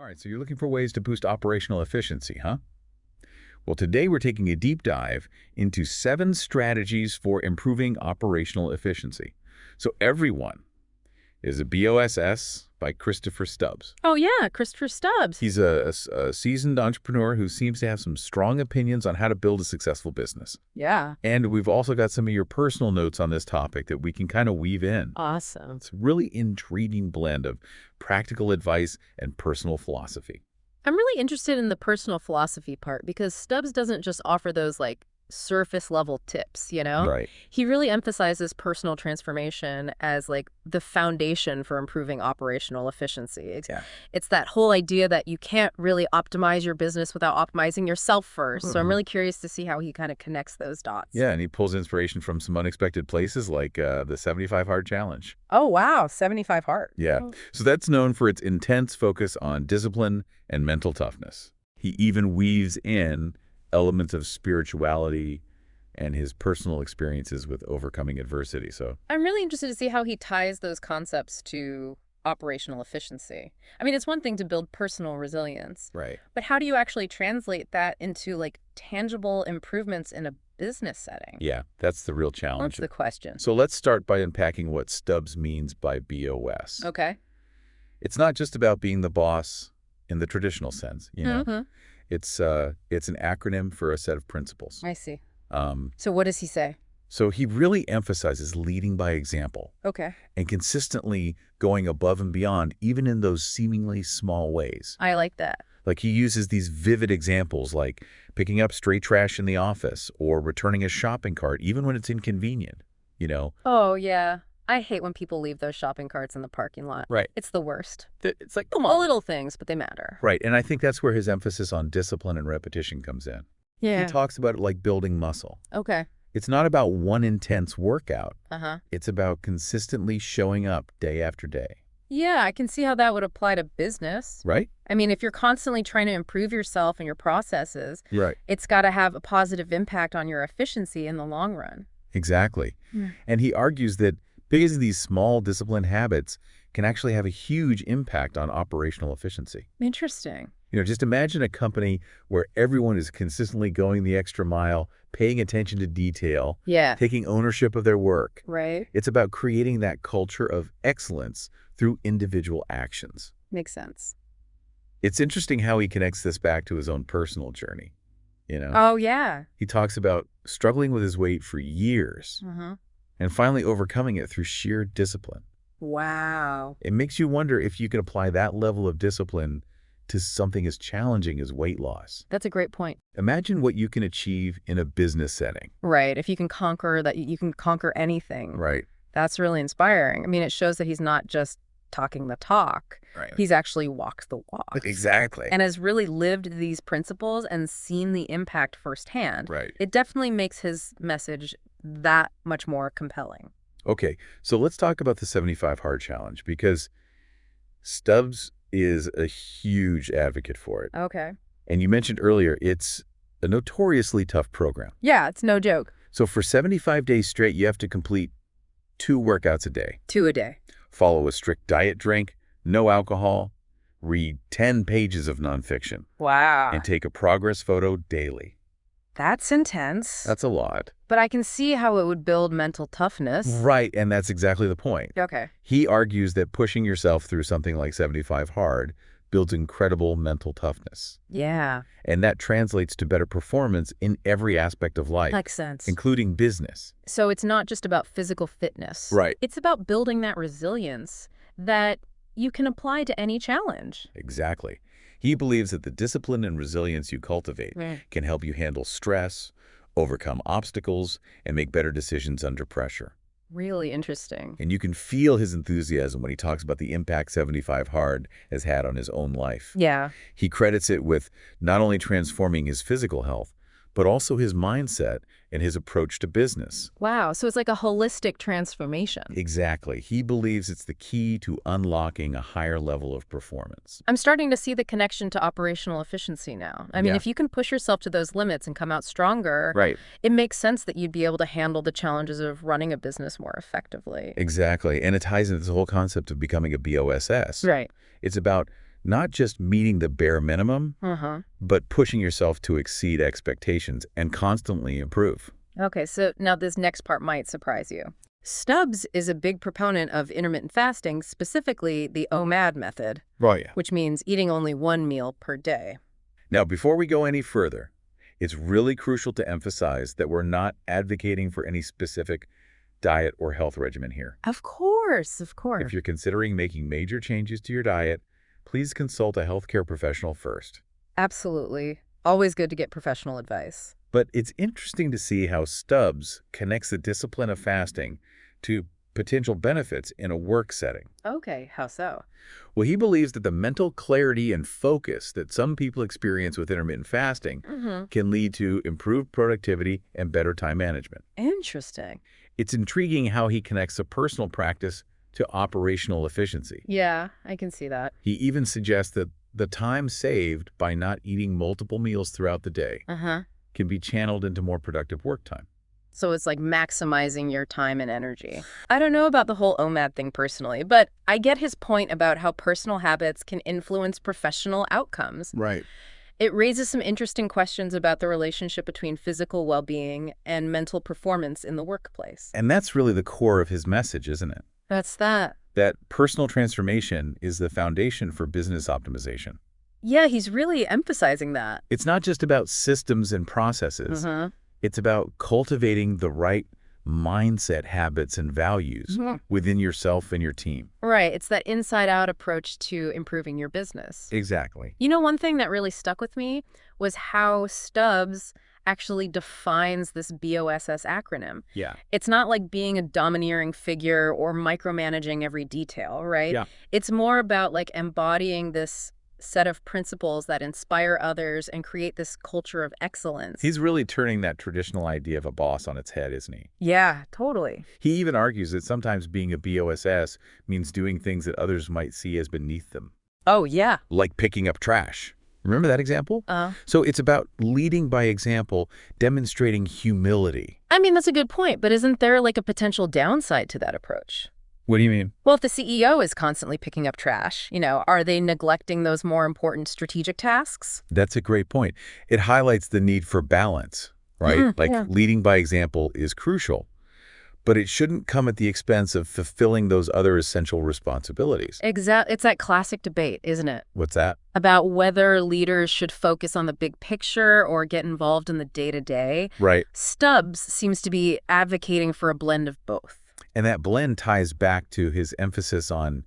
All right, so you're looking for ways to boost operational efficiency, huh? Well, today we're taking a deep dive into 7 strategies for improving operational efficiency. So everyone is a B.O.S.S. by Chrisopher Stubbs. Oh, yeah, Chrisopher Stubbs. He's a seasoned entrepreneur who seems to have some strong opinions on how to build a successful business. Yeah. And we've also got some of your personal notes on this topic that we can kind of weave in. Awesome. It's a really intriguing blend of practical advice and personal philosophy. I'm really interested in the personal philosophy part because Stubbs doesn't just offer those surface level tips, Right. He really emphasizes personal transformation as the foundation for improving operational efficiency. It's that whole idea that you can't really optimize your business without optimizing yourself first. So I'm really curious to see how he kind of connects those dots. Yeah, and he pulls inspiration from some unexpected places like the 75 Hard Challenge. Oh, wow. 75 hard. Yeah. So that's known for its intense focus on discipline and mental toughness. He even weaves in elements of spirituality and his personal experiences with overcoming adversity. So I'm really interested to see how he ties those concepts to operational efficiency. I mean, it's one thing to build personal resilience, right. but how do you actually translate that into tangible improvements in a business setting? Yeah, that's the real challenge. That's the question. So let's start by unpacking what Stubbs means by B.O.S. Okay. It's not just about being the boss in the traditional sense, It's an acronym for a set of principles. I see. So what does he say? So he really emphasizes leading by example. Okay. And consistently going above and beyond, even in those seemingly small ways. I like that. Like he uses these vivid examples like picking up stray trash in the office or returning a shopping cart, even when it's inconvenient, Oh, yeah. I hate when people leave those shopping carts in the parking lot. Right. It's the worst. It's like, All little things, but they matter. Right. And I think that's where his emphasis on discipline and repetition comes in. Yeah. He talks about it like building muscle. Okay. It's not about one intense workout. Uh-huh. It's about consistently showing up day after day. Yeah, I can see how that would apply to business. Right? I mean, if you're constantly trying to improve yourself and your processes, Right. it's got to have a positive impact on your efficiency in the long run. Exactly. And he argues that because of these small disciplined habits can actually have a huge impact on operational efficiency. Interesting. Just imagine a company where everyone is consistently going the extra mile, paying attention to detail, Yeah. taking ownership of their work. Right. It's about creating that culture of excellence through individual actions. Makes sense. It's interesting how he connects this back to his own personal journey. Oh, yeah. He talks about struggling with his weight for years Uh-huh. and finally overcoming it through sheer discipline. Wow. It makes you wonder if you can apply that level of discipline to something as challenging as weight loss. That's a great point. Imagine what you can achieve in a business setting. Right. If you can conquer that, you can conquer anything. Right. That's really inspiring. I mean, it shows that he's not just talking the talk. Right. He's actually walked the walk. Exactly. And has really lived these principles and seen the impact firsthand. Right. It definitely makes his message that much more compelling. Okay, so let's talk about the 75 Hard Challenge because Stubbs is a huge advocate for it. Okay. And you mentioned earlier, it's a notoriously tough program. Yeah, it's no joke. So for 75 days straight, you have to complete 2 workouts a day, 2 a day. follow a strict diet, drink no alcohol, read 10 pages of nonfiction, Wow. and take a progress photo daily. That's intense. That's a lot. But I can see how it would build mental toughness. Right, and that's exactly the point. Okay. He argues that pushing yourself through something like 75 Hard builds incredible mental toughness. Yeah. And that translates to better performance in every aspect of life, Makes sense. including business. So it's not just about physical fitness. Right. It's about building that resilience that you can apply to any challenge. Exactly. He believes that the discipline and resilience you cultivate can help you handle stress, overcome obstacles, and make better decisions under pressure. Really interesting. And you can feel his enthusiasm when he talks about the impact 75 Hard has had on his own life. Yeah. He credits it with not only transforming his physical health, but also his mindset and his approach to business. Wow. So it's like a holistic transformation. Exactly. He believes it's the key to unlocking a higher level of performance. I'm starting to see the connection to operational efficiency now. I mean, Yeah. if you can push yourself to those limits and come out stronger, Right. it makes sense that you'd be able to handle the challenges of running a business more effectively. Exactly. And it ties into this whole concept of becoming a B.O.S.S. Right. It's about Not just meeting the bare minimum, but pushing yourself to exceed expectations and constantly improve. Okay, so now this next part might surprise you. Stubbs is a big proponent of intermittent fasting, specifically the OMAD method, Right, yeah. which means eating only one meal per day. Now, before we go any further, it's really crucial to emphasize that we're not advocating for any specific diet or health regimen here. Of course, of course. If you're considering making major changes to your diet, please consult a healthcare professional first. Absolutely. Always good to get professional advice. But it's interesting to see how Stubbs connects the discipline of fasting to potential benefits in a work setting. Okay, how so? Well, he believes that the mental clarity and focus that some people experience with intermittent fasting can lead to improved productivity and better time management. Interesting. It's intriguing how he connects a personal practice to operational efficiency. Yeah, I can see that. He even suggests that the time saved by not eating multiple meals throughout the day can be channeled into more productive work time. So it's like maximizing your time and energy. I don't know about the whole OMAD thing personally, but I get his point about how personal habits can influence professional outcomes. Right. It raises some interesting questions about the relationship between physical well-being and mental performance in the workplace. And that's really the core of his message, isn't it? That's that. That personal transformation is the foundation for business optimization. Yeah, he's really emphasizing that. It's not just about systems and processes. It's about cultivating the right mindset, habits, and values within yourself and your team. Right. It's that inside-out approach to improving your business. Exactly. You know, one thing that really stuck with me was how Stubbs actually defines this B.O.S.S acronym. Yeah. It's not like being a domineering figure or micromanaging every detail, right? Yeah. It's more about like embodying this set of principles that inspire others and create this culture of excellence. He's really turning that traditional idea of a boss on its head, isn't he? Yeah, totally. He even argues that sometimes being a B.O.S.S means doing things that others might see as beneath them. Oh, yeah. Like picking up trash. Remember that example? So it's about leading by example, demonstrating humility. I mean, that's a good point, but isn't there like a potential downside to that approach? What do you mean? Well, if the CEO is constantly picking up trash, are they neglecting those more important strategic tasks? That's a great point. It highlights the need for balance, right? Leading by example is crucial, but it shouldn't come at the expense of fulfilling those other essential responsibilities. Exactly. It's that classic debate, isn't it? What's that? About whether leaders should focus on the big picture or get involved in the day-to-day. Right. Stubbs seems to be advocating for a blend of both. And that blend ties back to his emphasis on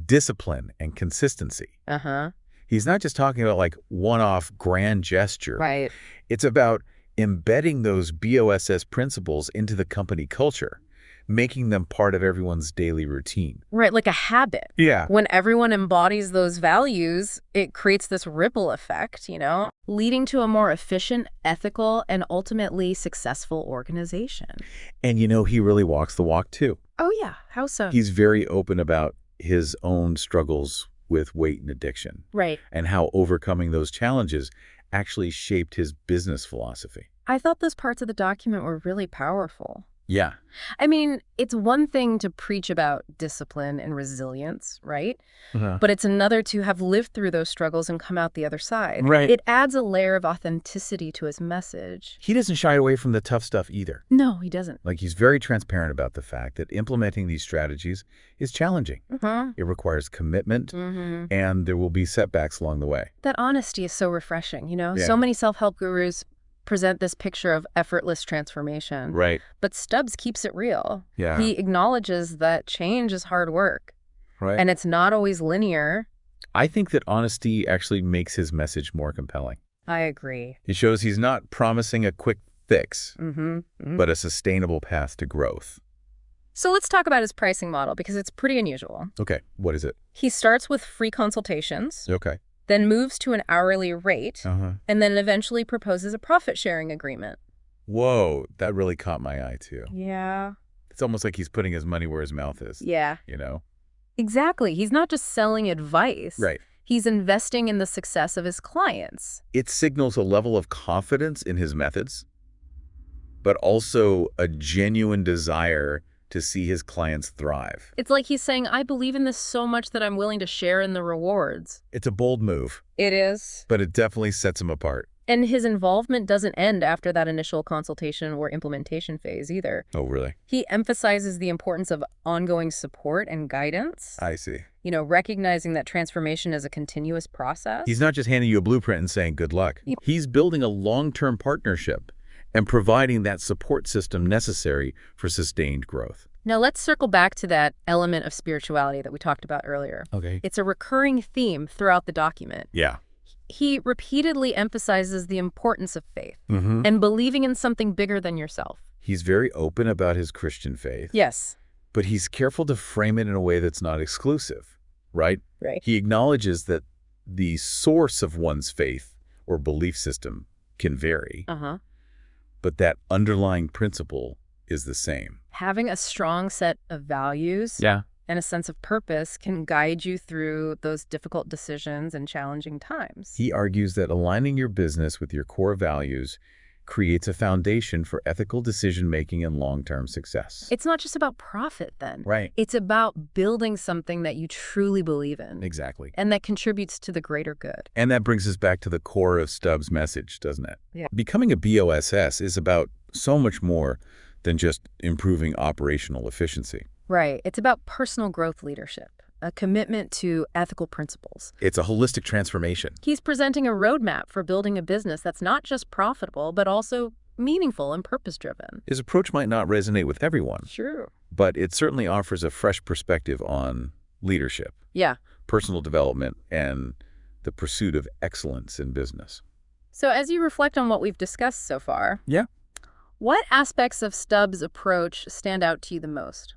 discipline and consistency. He's not just talking about like one-off grand gesture. Right. It's about embedding those B.O.S.S principles into the company culture, making them part of everyone's daily routine. Right, like a habit. Yeah. When everyone embodies those values, it creates this ripple effect, leading to a more efficient, ethical, and ultimately successful organization. And he really walks the walk too. Oh, yeah. How so? He's very open about his own struggles with weight and addiction. Right. And how overcoming those challenges actually shaped his business philosophy. I thought those parts of the document were really powerful. Yeah. I mean, it's one thing to preach about discipline and resilience, right? But it's another to have lived through those struggles and come out the other side. Right. It adds a layer of authenticity to his message. He doesn't shy away from the tough stuff either. No, he doesn't. Like, he's very transparent about the fact that implementing these strategies is challenging. It requires commitment, and there will be setbacks along the way. That honesty is so refreshing, So many self-help gurus present this picture of effortless transformation. Right. But Stubbs keeps it real. Yeah. He acknowledges that change is hard work. Right. And it's not always linear. I think that honesty actually makes his message more compelling. I agree. It shows he's not promising a quick fix, but a sustainable path to growth. So let's talk about his pricing model, because it's pretty unusual. Okay. What is it? He starts with free consultations. Okay. Then moves to an hourly rate, and then eventually proposes a profit-sharing agreement. Whoa, that really caught my eye, too. Yeah. It's almost like he's putting his money where his mouth is. Yeah. You Exactly. He's not just selling advice. Right. He's investing in the success of his clients. It signals a level of confidence in his methods, but also a genuine desire to see his clients thrive. It's like he's saying, I believe in this so much that I'm willing to share in the rewards. It's a bold move, It is. but it definitely sets him apart. And his involvement doesn't end after that initial consultation or implementation phase either. Oh, really? He emphasizes the importance of ongoing support and guidance. I see. Recognizing that transformation is a continuous process. He's not just handing you a blueprint and saying good luck. Yep. He's building a long-term partnership and providing that support system necessary for sustained growth. Now let's circle back to that element of spirituality that we talked about earlier. Okay. It's a recurring theme throughout the document. Yeah. He repeatedly emphasizes the importance of faith Mm-hmm. and believing in something bigger than yourself. He's very open about his Christian faith. Yes. But he's careful to frame it in a way that's not exclusive, right? Right. He acknowledges that the source of one's faith or belief system can vary, but that underlying principle is the same. Having a strong set of values and a sense of purpose can guide you through those difficult decisions and challenging times. He argues that aligning your business with your core values creates a foundation for ethical decision-making and long-term success. It's not just about profit then. Right. It's about building something that you truly believe in. Exactly. And that contributes to the greater good. And that brings us back to the core of Stubbs' message, doesn't it? Yeah. Becoming a B.O.S.S is about so much more than just improving operational efficiency. Right. It's about personal growth leadership, a commitment to ethical principles. It's a holistic transformation. He's presenting a roadmap for building a business that's not just profitable, but also meaningful and purpose-driven. His approach might not resonate with everyone, Sure. but it certainly offers a fresh perspective on leadership, Yeah. personal development, and the pursuit of excellence in business. So as you reflect on what we've discussed so far, Yeah. what aspects of Stubbs' approach stand out to you the most?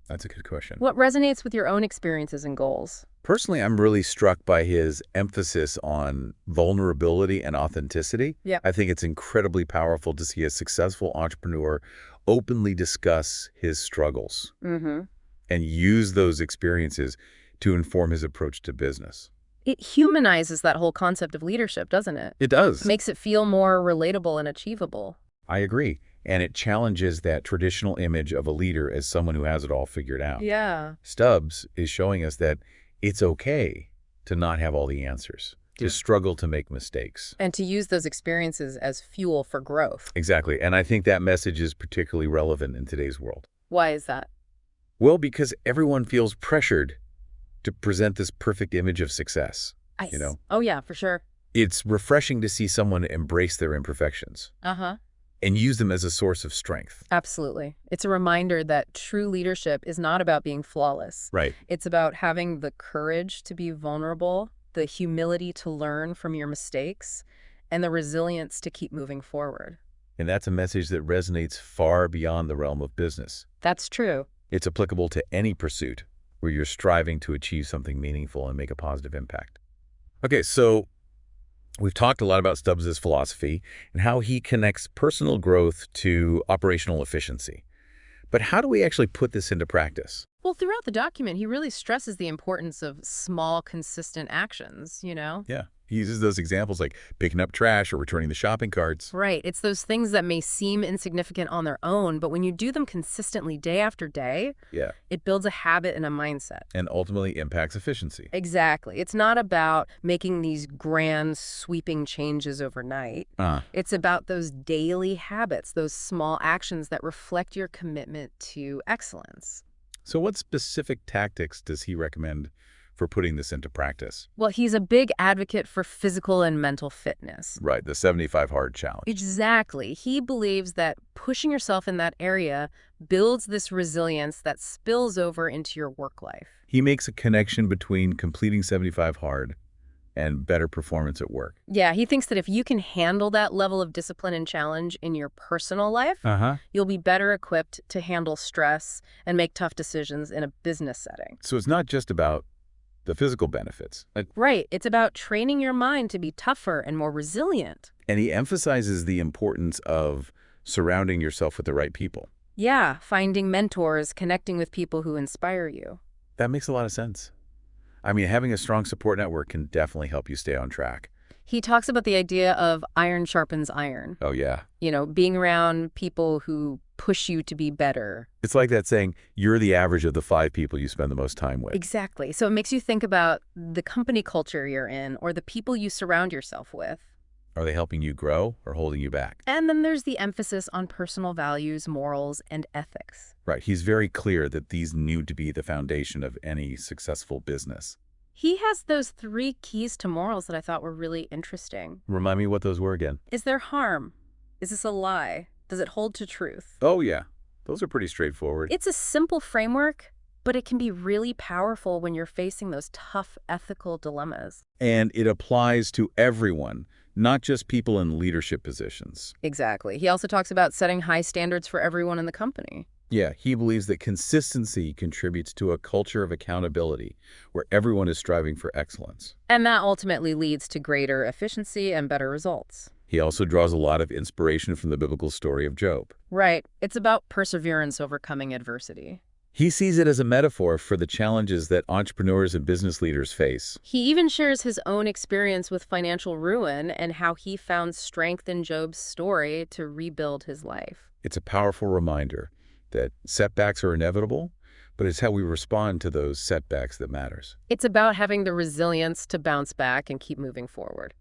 That's a good question. What resonates with your own experiences and goals? Personally, I'm really struck by his emphasis on vulnerability and authenticity. Yeah. I think it's incredibly powerful to see a successful entrepreneur openly discuss his struggles and use those experiences to inform his approach to business. It humanizes that whole concept of leadership, doesn't it? It does. Makes it feel more relatable and achievable. I agree. And it challenges that traditional image of a leader as someone who has it all figured out. Yeah. Stubbs is showing us that it's okay to not have all the answers, to struggle to make mistakes. And to use those experiences as fuel for growth. Exactly. And I think that message is particularly relevant in today's world. Why is that? Well, because everyone feels pressured to present this perfect image of success. Oh, yeah, for sure. It's refreshing to see someone embrace their imperfections and use them as a source of strength. Absolutely. It's a reminder that true leadership is not about being flawless. Right. It's about having the courage to be vulnerable, the humility to learn from your mistakes, and the resilience to keep moving forward. And that's a message that resonates far beyond the realm of business. That's true. It's applicable to any pursuit where you're striving to achieve something meaningful and make a positive impact. Okay, so we've talked a lot about Stubbs' philosophy and how he connects personal growth to operational efficiency. But how do we actually put this into practice? Well, throughout the document, he really stresses the importance of small, consistent actions, Yeah, he uses those examples like picking up trash or returning the shopping carts. Right. It's those things that may seem insignificant on their own, but when you do them consistently day after day, it builds a habit and a mindset. And ultimately impacts efficiency. Exactly. It's not about making these grand, sweeping changes overnight. It's about those daily habits, those small actions that reflect your commitment to excellence. So what specific tactics does he recommend for putting this into practice? Well, he's a big advocate for physical and mental fitness. Right, the 75 Hard Challenge. Exactly. He believes that pushing yourself in that area builds this resilience that spills over into your work life. He makes a connection between completing 75 Hard and better performance at work. Yeah, he thinks that if you can handle that level of discipline and challenge in your personal life, you'll be better equipped to handle stress and make tough decisions in a business setting. So it's not just about the physical benefits. Right. It's about training your mind to be tougher and more resilient. And he emphasizes the importance of surrounding yourself with the right people. Yeah, finding mentors, connecting with people who inspire you. That makes a lot of sense. I mean, having a strong support network can definitely help you stay on track. He talks about the idea of iron sharpens iron. Oh, yeah. Being around people who push you to be better. It's like that saying, you're the average of the 5 people you spend the most time with. Exactly. So it makes you think about the company culture you're in or the people you surround yourself with. Are they helping you grow or holding you back? And then there's the emphasis on personal values, morals, and ethics. Right. He's very clear that these need to be the foundation of any successful business. He has those 3 keys to morals that I thought were really interesting. Remind me what those were again. Is there harm? Is this a lie? Does it hold to truth? Oh, yeah. Those are pretty straightforward. It's a simple framework, but it can be really powerful when you're facing those tough ethical dilemmas. And it applies to everyone, not just people in leadership positions. Exactly. He also talks about setting high standards for everyone in the company. Yeah, he believes that consistency contributes to a culture of accountability where everyone is striving for excellence. And that ultimately leads to greater efficiency and better results. He also draws a lot of inspiration from the biblical story of Job. Right. It's about perseverance overcoming adversity. He sees it as a metaphor for the challenges that entrepreneurs and business leaders face. He even shares his own experience with financial ruin and how he found strength in Job's story to rebuild his life. It's a powerful reminder that setbacks are inevitable, but it's how we respond to those setbacks that matters. It's about having the resilience to bounce back and keep moving forward.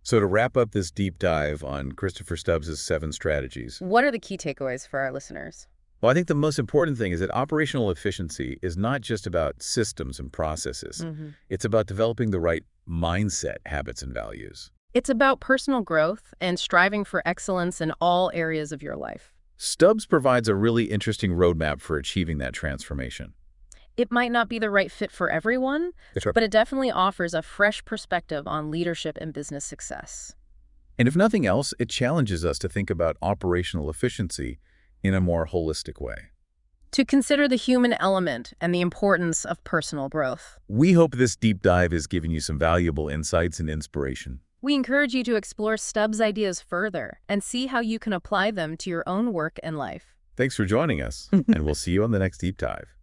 So to wrap up this deep dive on Chrisopher Stubbs' 7 strategies, What are the key takeaways for our listeners? well, I think the most important thing is that operational efficiency is not just about systems and processes. It's about developing the right mindset, habits, and values. It's about personal growth and striving for excellence in all areas of your life. Stubbs provides a really interesting roadmap for achieving that transformation. It might not be the right fit for everyone, but it definitely offers a fresh perspective on leadership and business success. And if nothing else, it challenges us to think about operational efficiency in a more holistic way. To consider the human element and the importance of personal growth. We hope this deep dive has given you some valuable insights and inspiration. We encourage you to explore Stubbs' ideas further and see how you can apply them to your own work and life. Thanks for joining us, and we'll see you on the next deep dive.